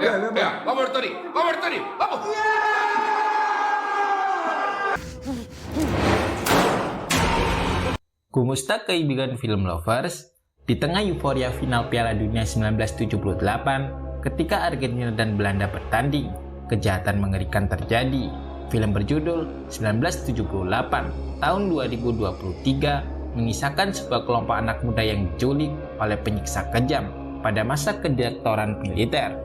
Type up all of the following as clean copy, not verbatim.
Vamos, Bertoni. Vamos, Bertoni. Vamos. Kumusta kaibigan film lovers? Di tengah euforia final Piala Dunia 1978, ketika Argentina dan Belanda bertanding, kejahatan mengerikan terjadi. Film berjudul 1978 tahun 2023 mengisahkan sebuah kelompok anak muda yang diculik oleh penyiksa kejam pada masa kedirektoran militer.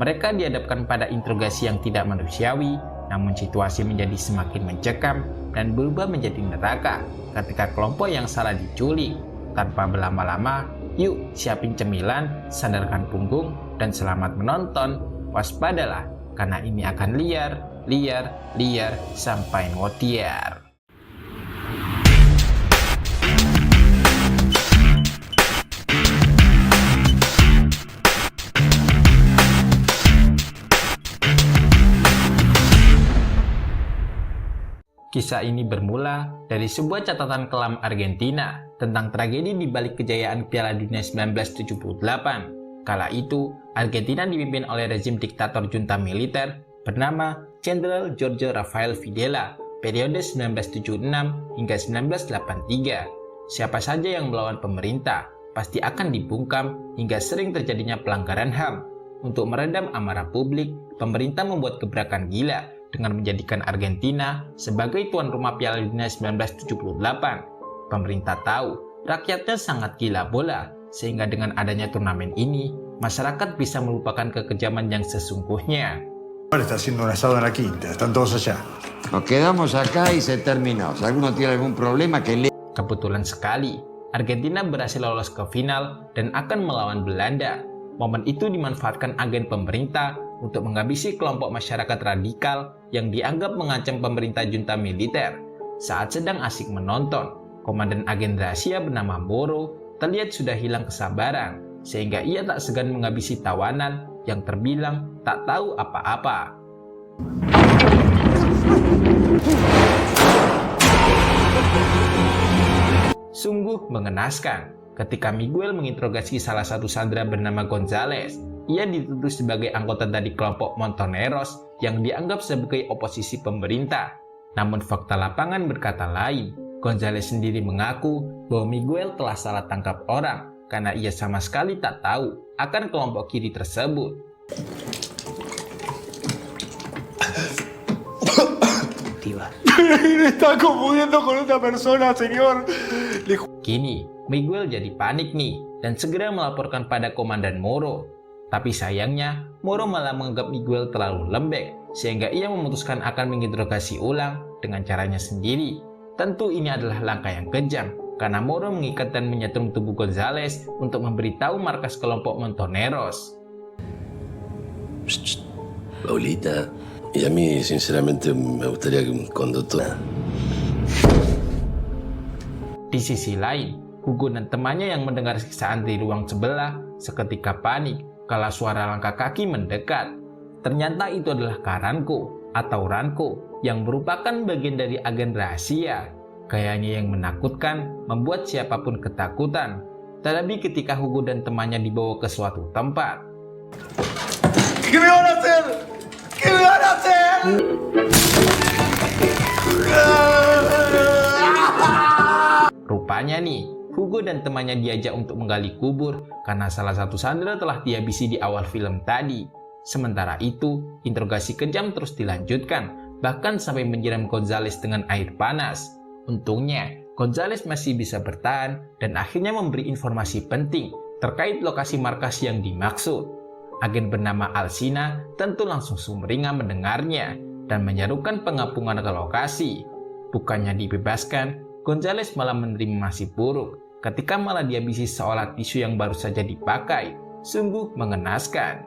Mereka dihadapkan pada interogasi yang tidak manusiawi, namun situasi menjadi semakin mencekam dan berubah menjadi neraka ketika kelompok yang salah diculik. Tanpa berlama-lama, yuk siapin cemilan, sandarkan punggung, dan selamat menonton. Waspadalah, karena ini akan liar sampai ngotiar. Kisah ini bermula dari sebuah catatan kelam Argentina tentang tragedi di balik kejayaan Piala Dunia 1978. Kala itu, Argentina dipimpin oleh rezim diktator junta militer bernama Jenderal Jorge Rafael Videla periode 1976 hingga 1983. Siapa saja yang melawan pemerintah pasti akan dibungkam hingga sering terjadinya pelanggaran HAM. Untuk meredam amarah publik, pemerintah membuat gebrakan gila dengan menjadikan Argentina sebagai tuan rumah Piala Dunia 1978. Pemerintah tahu rakyatnya sangat gila bola, sehingga dengan adanya turnamen ini, masyarakat bisa melupakan kekejaman yang sesungguhnya. Está haciendo un asado en la quinta, están todos allá. Nos quedamos acá y se terminó. Si alguno tiene algún problema, que le... Kebetulan sekali, Argentina berhasil lolos ke final dan akan melawan Belanda. Momen itu dimanfaatkan agen pemerintah untuk menghabisi kelompok masyarakat radikal yang dianggap mengancam pemerintah junta militer. Saat sedang asik menonton, komandan agen rahasia bernama Moro terlihat sudah hilang kesabaran, sehingga ia tak segan menghabisi tawanan yang terbilang tak tahu apa-apa. Sungguh mengenaskan ketika Miguel menginterogasi salah satu sandera bernama Gonzales. Ia dituduh sebagai anggota dari kelompok Montoneros yang dianggap sebagai oposisi pemerintah. Namun fakta lapangan berkata lain. Gonzales sendiri mengaku bahwa Miguel telah salah tangkap orang karena ia sama sekali tak tahu akan kelompok kiri tersebut. Está confundiendo con otra persona, señor. Kini, Miguel jadi panik nih dan segera melaporkan pada Komandan Moro. Tapi sayangnya, Moro malah menganggap Miguel terlalu lembek, sehingga ia memutuskan akan menginterogasi ulang dengan caranya sendiri. Tentu ini adalah langkah yang kejam, karena Moro mengikat dan menyetrum tubuh Gonzales untuk memberitahu markas kelompok Montoneros. Paulita, y a mí sinceramente me gustaría que un conductor... Di sisi lain, Hugo dan temannya yang mendengar siksaan di ruang sebelah seketika panik kala suara langkah kaki mendekat. Ternyata itu adalah Karanko atau Ranko yang merupakan bagian dari agen rahasia. Gayanya yang menakutkan membuat siapapun ketakutan. Terlebih ketika Hugo dan temannya dibawa ke suatu tempat. ¿Qué me van a hacer? ¿Qué me van a hacer? Rupanya nih, Hugo dan temannya diajak untuk menggali kubur karena salah satu sandera telah dihabisi di awal film tadi. Sementara itu, interogasi kejam terus dilanjutkan, bahkan sampai menyiram Gonzales dengan air panas. Untungnya, Gonzales masih bisa bertahan dan akhirnya memberi informasi penting terkait lokasi markas yang dimaksud. Agen bernama Alsina tentu langsung sumringah mendengarnya dan menyerukan pengapungan ke lokasi. Bukannya dibebaskan, Gonzales malah menerima nasib buruk ketika malah dihabisi seolah tisu yang baru saja dipakai. Sungguh mengenaskan.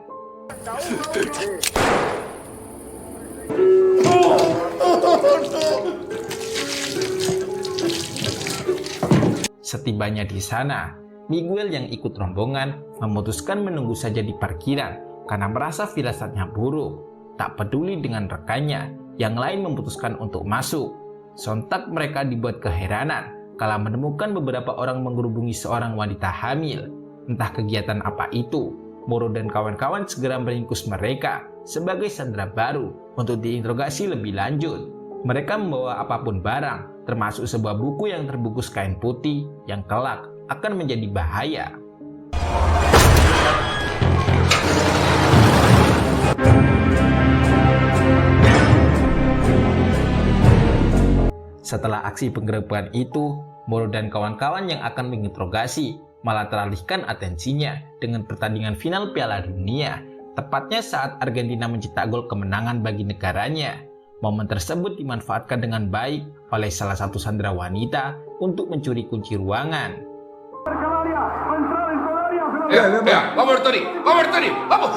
Setibanya di sana, Miguel yang ikut rombongan memutuskan menunggu saja di parkiran karena merasa firasatnya buruk. Tak peduli dengan rekannya, yang lain memutuskan untuk masuk. Sontak mereka dibuat keheranan kala menemukan beberapa orang mengerubungi seorang wanita hamil. Entah kegiatan apa itu, Moro dan kawan-kawan segera meringkus mereka sebagai sandera baru untuk diinterogasi lebih lanjut. Mereka membawa apapun barang, termasuk sebuah buku yang terbungkus kain putih yang kelak akan menjadi bahaya. Setelah aksi penggerebekan itu, Moro dan kawan-kawan yang akan menginterogasi malah teralihkan atensinya dengan pertandingan final Piala Dunia, tepatnya saat Argentina mencetak gol kemenangan bagi negaranya. Momen tersebut dimanfaatkan dengan baik oleh salah satu sandera wanita untuk mencuri kunci ruangan. Vamos Tony, vamos Tony, vamos.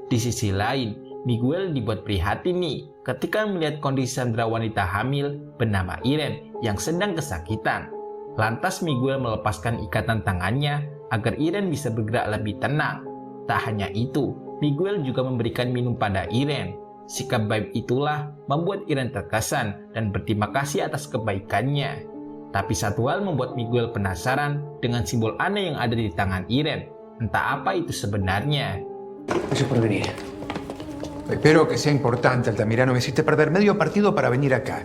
Di sisi lain, Miguel dibuat prihatin nih ketika melihat kondisi sandera wanita hamil bernama Irene yang sedang kesakitan. Lantas Miguel melepaskan ikatan tangannya agar Irene bisa bergerak lebih tenang. Tak hanya itu, Miguel juga memberikan minum pada Irene. Sikap baik itulah membuat Irene terkesan dan berterima kasih atas kebaikannya. Tapi satu hal membuat Miguel penasaran dengan simbol aneh yang ada di tangan Irene. Entah apa itu sebenarnya. Gracias por venir. Espero que sea importante, Altamirano. Me hiciste perder medio partido para venir acá.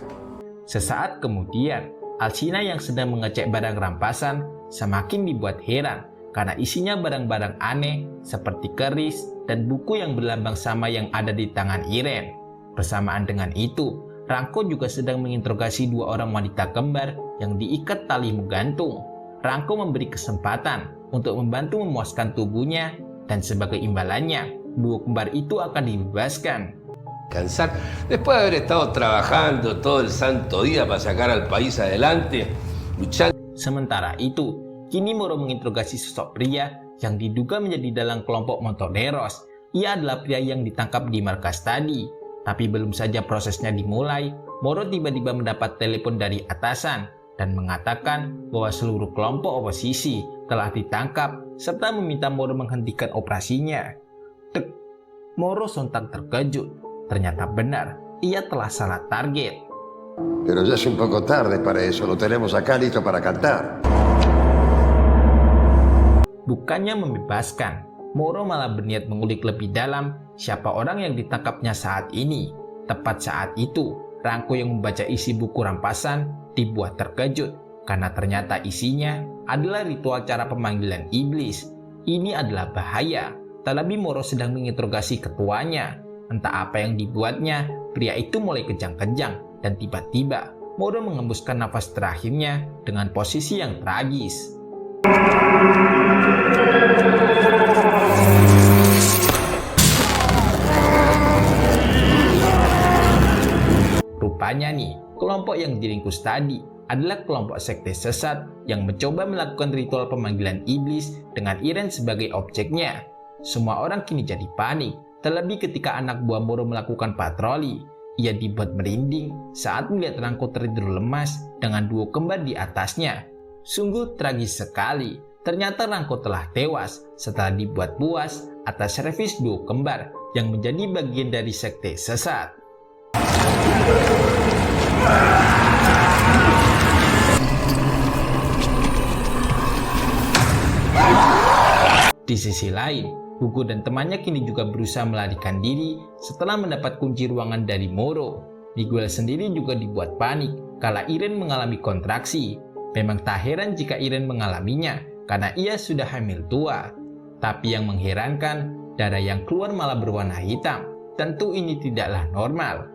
Sesaat kemudian, Alcina yang sedang mengecek barang rampasan semakin dibuat heran karena isinya barang-barang aneh seperti keris dan buku yang berlambang sama yang ada di tangan Irene. Bersamaan dengan itu, Ranko juga sedang menginterogasi dua orang wanita kembar yang diikat tali menggantung. Ranko memberi kesempatan untuk membantu memuaskan tubuhnya dan sebagai imbalannya, dua kembar itu akan dibebaskan. Cansar. Después de haber estado trabajando todo el santo día para sacar al país adelante, luchando. Sementara itu, kini Moro menginterogasi sosok pria yang diduga menjadi dalang kelompok Montoneros. Ia adalah pria yang ditangkap di markas tadi. Tapi belum saja prosesnya dimulai, Moro tiba-tiba mendapat telepon dari atasan dan mengatakan bahwa seluruh kelompok oposisi telah ditangkap serta meminta Moro menghentikan operasinya. Tek, Moro sontak terkejut. Ternyata benar, ia telah salah target. Pero ya es un poco tarde para eso, lo tenemos acá listo para cantar. Bukannya membebaskan, Moro malah berniat mengulik lebih dalam siapa orang yang ditangkapnya saat ini. Tepat saat itu, Ranko yang membaca isi buku rampasan dibuat terkejut karena ternyata isinya adalah ritual cara pemanggilan iblis. Ini adalah bahaya, terlebih Moro sedang menginterogasi ketuanya. Entah apa yang dibuatnya, pria itu mulai kejang-kejang dan tiba-tiba Moro mengembuskan nafas terakhirnya dengan posisi yang tragis. Rupanya nih, kelompok yang diringkus tadi adalah kelompok sekte sesat yang mencoba melakukan ritual pemanggilan iblis dengan Irene sebagai objeknya. Semua orang kini jadi panik, terlebih ketika anak buah Moro melakukan patroli. Ia dibuat merinding saat melihat Ranko tertidur lemas dengan dua kembar di atasnya. Sungguh tragis sekali. Ternyata Ranko telah tewas setelah dibuat puas atas servis dua kembar yang menjadi bagian dari sekte sesat. Di sisi lain, Hugo dan temannya kini juga berusaha melarikan diri setelah mendapat kunci ruangan dari Moro. Miguel sendiri juga dibuat panik kala Irene mengalami kontraksi. Memang tak heran jika Irene mengalaminya karena ia sudah hamil tua. Tapi yang mengherankan, darah yang keluar malah berwarna hitam. Tentu ini tidaklah normal.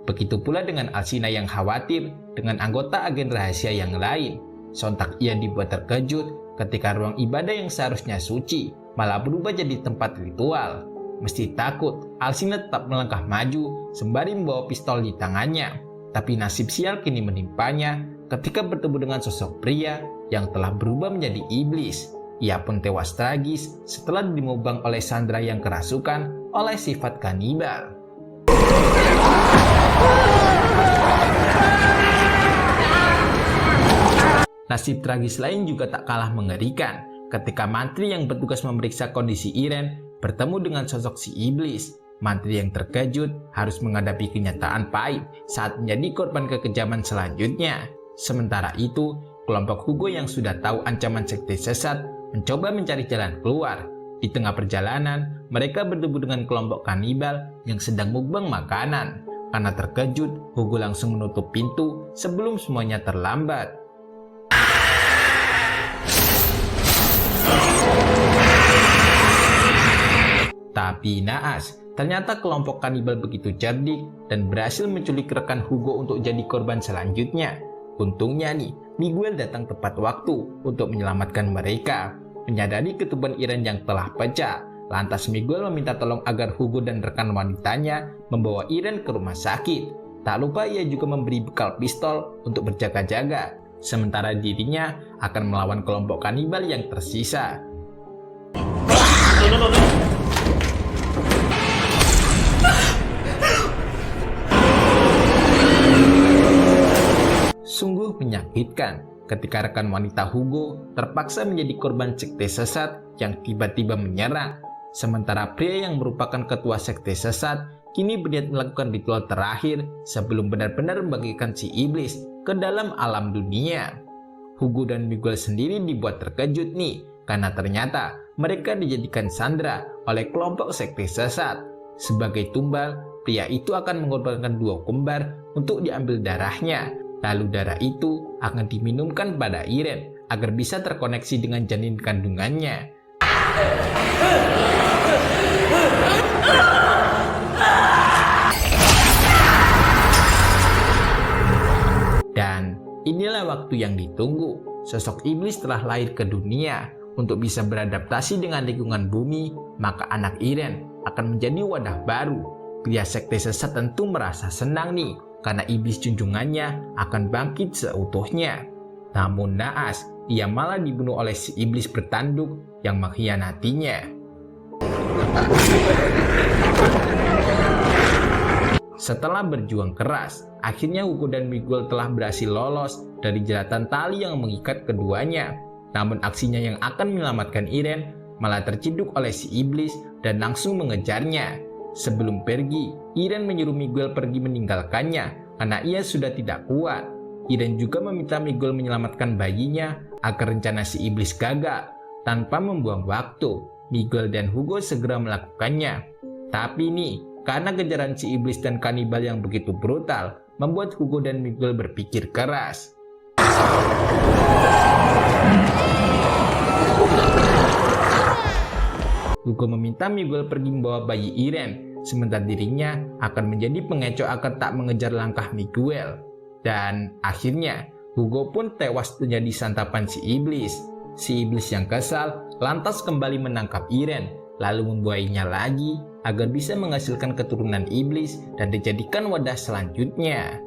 Begitu pula dengan Alcina yang khawatir dengan anggota agen rahasia yang lain. Sontak ia dibuat terkejut ketika ruang ibadah yang seharusnya suci malah berubah jadi tempat ritual. Mesti takut, Alcina tetap melangkah maju sembari membawa pistol di tangannya. Tapi nasib sial kini menimpanya ketika bertemu dengan sosok pria yang telah berubah menjadi iblis. Ia pun tewas tragis setelah dimubang oleh sandera yang kerasukan oleh sifat kanibal. Nasib tragis lain juga tak kalah mengerikan ketika mantri yang bertugas memeriksa kondisi Irene bertemu dengan sosok si iblis. mantri yang terkejut harus menghadapi kenyataan pahit saat menjadi korban kekejaman selanjutnya. Sementara itu, kelompok Hugo yang sudah tahu ancaman sekte sesat mencoba mencari jalan keluar. Di tengah perjalanan, mereka bertemu dengan kelompok kanibal yang sedang mukbang makanan. Karena terkejut, Hugo langsung menutup pintu sebelum semuanya terlambat. Tapi naas, ternyata kelompok kanibal begitu cerdik dan berhasil menculik rekan Hugo untuk jadi korban selanjutnya. Untungnya nih, Miguel datang tepat waktu untuk menyelamatkan mereka. Menyadari ketuban Irene yang telah pecah, lantas Miguel meminta tolong agar Hugo dan rekan wanitanya membawa Irene ke rumah sakit. Tak lupa ia juga memberi bekal pistol untuk berjaga-jaga, sementara dirinya akan melawan kelompok kanibal yang tersisa. Sungguh menyakitkan ketika rekan wanita Hugo terpaksa menjadi korban sekte sesat yang tiba-tiba menyerang. Sementara pria yang merupakan ketua sekte sesat kini berniat melakukan ritual terakhir sebelum benar-benar membagikan si iblis ke dalam alam dunia. Hugo dan Miguel sendiri dibuat terkejut nih, karena ternyata mereka dijadikan sandera oleh kelompok sekte sesat. Sebagai tumbal, pria itu akan mengorbankan dua kembar untuk diambil darahnya. Lalu darah itu akan diminumkan pada Irene agar bisa terkoneksi dengan janin kandungannya. Dan inilah waktu yang ditunggu. Sosok iblis telah lahir ke dunia. Untuk bisa beradaptasi dengan lingkungan bumi, maka anak Irene akan menjadi wadah baru. Pria sekte sesat tentu merasa senang nih, karena iblis junjungannya akan bangkit seutuhnya. Namun naas, ia malah dibunuh oleh si iblis bertanduk yang mengkhianatinya. Setelah berjuang keras, akhirnya Hugo dan Miguel telah berhasil lolos dari jeratan tali yang mengikat keduanya. Namun aksinya yang akan menyelamatkan Irene malah terciduk oleh si iblis dan langsung mengejarnya. Sebelum pergi, Irene menyuruh Miguel pergi meninggalkannya karena ia sudah tidak kuat. Irene juga meminta Miguel menyelamatkan bayinya agar rencana si iblis gagal. Tanpa membuang waktu, Miguel dan Hugo segera melakukannya. Tapi nih, karena kejaran si iblis dan kanibal yang begitu brutal, membuat Hugo dan Miguel berpikir keras. Hugo meminta Miguel pergi membawa bayi Irene, sementara dirinya akan menjadi pengecoh agar tak mengejar langkah Miguel. Dan akhirnya, Hugo pun tewas menjadi santapan si iblis. Si iblis yang kesal lantas kembali menangkap Irene, lalu membuainya lagi agar bisa menghasilkan keturunan iblis dan dijadikan wadah selanjutnya.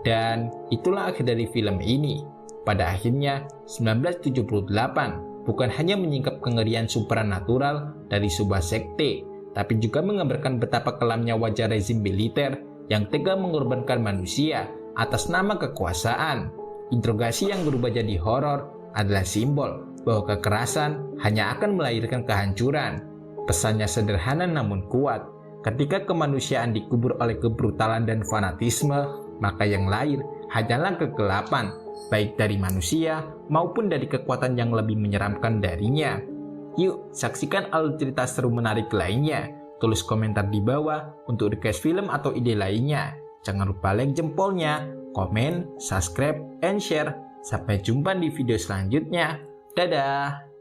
Dan itulah akhir dari film ini. Pada akhirnya, 1978 bukan hanya menyingkap kengerian supranatural dari sebuah sekte, tapi juga menggambarkan betapa kelamnya wajah rezim militer yang tega mengorbankan manusia atas nama kekuasaan. Interogasi yang berubah jadi horor adalah simbol bahwa kekerasan hanya akan melahirkan kehancuran. Pesannya sederhana namun kuat. Ketika kemanusiaan dikubur oleh kebrutalan dan fanatisme, maka yang lahir hanyalah kegelapan, baik dari manusia maupun dari kekuatan yang lebih menyeramkan darinya. Yuk, saksikan alur cerita seru menarik lainnya. Tulis komentar di bawah untuk request film atau ide lainnya. Jangan lupa like jempolnya, komen, subscribe, and share. Sampai jumpa di video selanjutnya. Dadah!